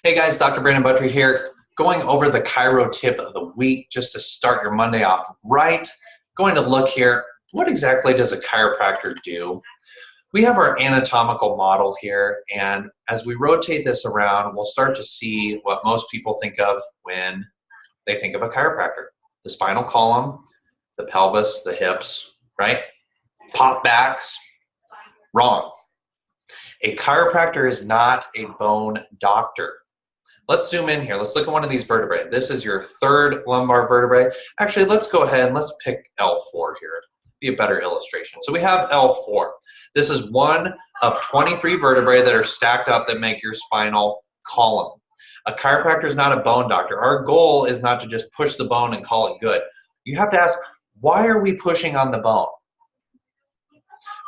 Hey guys, Dr. Brandon Buttry here, going over the chiro tip of the week just to start your Monday off right. Going to look here, what exactly does a chiropractor do? We have our anatomical model here, and as we rotate this around, we'll start to see what most people think of when they think of a chiropractor. The spinal column, the pelvis, the hips, right? Pop backs, wrong. A chiropractor is not a bone doctor. Let's zoom in here. Let's look at one of these vertebrae. This is your third lumbar vertebrae. Actually, let's go ahead and let's pick L4 here. Be a better illustration. So we have L4. This is one of 23 vertebrae that are stacked up that make your spinal column. A chiropractor is not a bone doctor. Our goal is not to just push the bone and call it good. You have to ask, why are we pushing on the bone?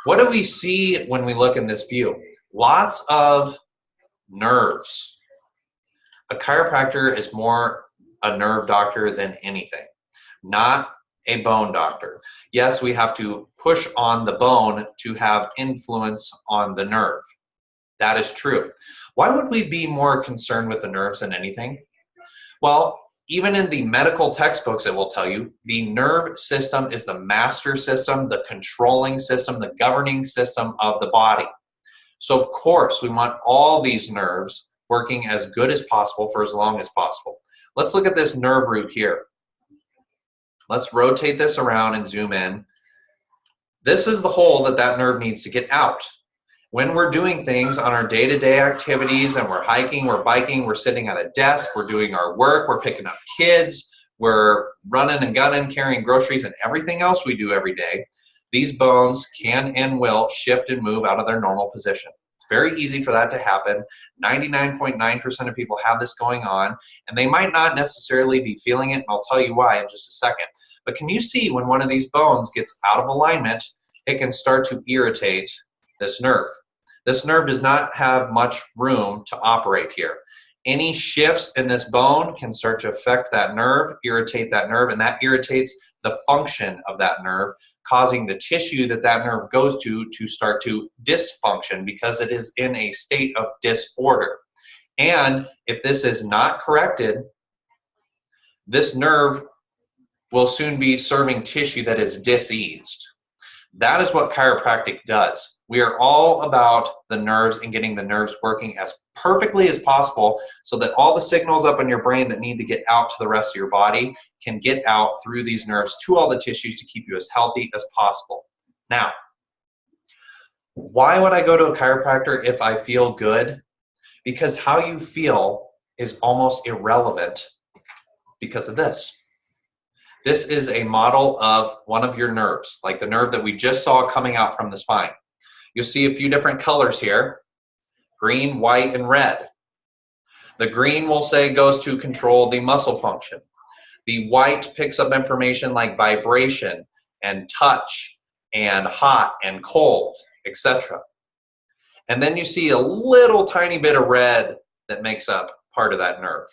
What do we see when we look in this view? Lots of nerves. A chiropractor is more a nerve doctor than anything, not a bone doctor. Yes, we have to push on the bone to have influence on the nerve. That is true. Why would we be more concerned with the nerves than anything? Well, even in the medical textbooks, it will tell you the nerve system is the master system, the controlling system, the governing system of the body. So of course, we want all these nerves working as good as possible for as long as possible. Let's look at this nerve root here. Let's rotate this around and zoom in. This is the hole that nerve needs to get out. When we're doing things on our day-to-day activities and we're hiking, we're biking, we're sitting at a desk, we're doing our work, we're picking up kids, we're running and gunning, carrying groceries, and everything else we do every day, these bones can and will shift and move out of their normal position. It's very easy for that to happen. 99.9% of people have this going on, and they might not necessarily be feeling it, and I'll tell you why in just a second. But can you see when one of these bones gets out of alignment, it can start to irritate this nerve. This nerve does not have much room to operate here. Any shifts in this bone can start to affect that nerve, irritate that nerve, and that irritates the function of that nerve, causing the tissue that nerve goes to start to dysfunction because it is in a state of disorder. And if this is not corrected, this nerve will soon be serving tissue that is diseased. That is what chiropractic does. We are all about the nerves and getting the nerves working as perfectly as possible so that all the signals up in your brain that need to get out to the rest of your body can get out through these nerves to all the tissues to keep you as healthy as possible. Now, why would I go to a chiropractor if I feel good? Because how you feel is almost irrelevant because of this. This is a model of one of your nerves, like the nerve that we just saw coming out from the spine. You'll see a few different colors here, green, white, and red. The green, we'll say, goes to control the muscle function. The white picks up information like vibration and touch and hot and cold, etc. And then you see a little tiny bit of red that makes up part of that nerve.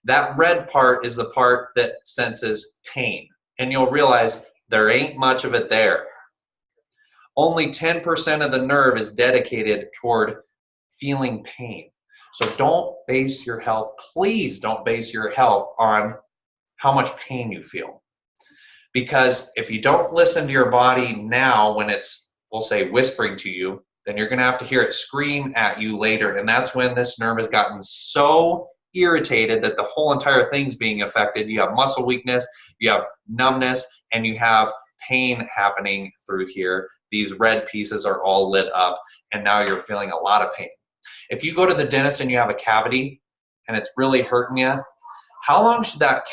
That red part is the part that senses pain. And you'll realize there ain't much of it there. Only 10% of the nerve is dedicated toward feeling pain. So don't base your health, please don't base your health on how much pain you feel. Because if you don't listen to your body now when it's, we'll say, whispering to you, then you're gonna have to hear it scream at you later. And that's when this nerve has gotten so irritated that the whole entire thing's being affected. You have muscle weakness, you have numbness, and you have pain happening through here. These red pieces are all lit up, and now you're feeling a lot of pain. If you go to the dentist and you have a cavity and it's really hurting you, how long ago should that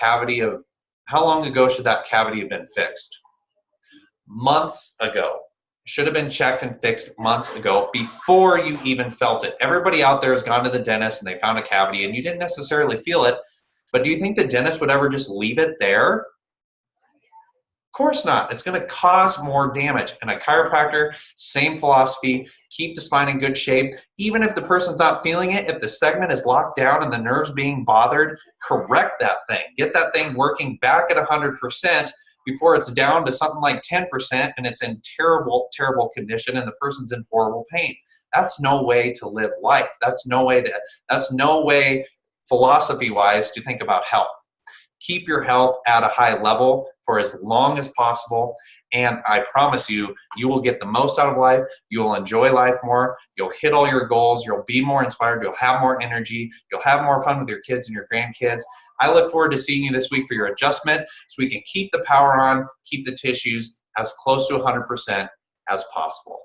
cavity have been fixed? Months ago. Should have been checked and fixed months ago before you even felt it. Everybody out there has gone to the dentist and they found a cavity and you didn't necessarily feel it, but do you think the dentist would ever just leave it there? Of course not. It's going to cause more damage. And a chiropractor, same philosophy, keep the spine in good shape. Even if the person's not feeling it, if the segment is locked down and the nerve's being bothered, correct that thing. Get that thing working back at 100%. Before it's down to something like 10% and it's in terrible, terrible condition and the person's in horrible pain. That's no way to live life. That's no way philosophy-wise to think about health. Keep your health at a high level for as long as possible, and I promise you, you will get the most out of life. You will enjoy life more. You'll hit all your goals. You'll be more inspired. You'll have more energy. You'll have more fun with your kids and your grandkids. I look forward to seeing you this week for your adjustment so we can keep the power on, keep the tissues as close to 100% as possible.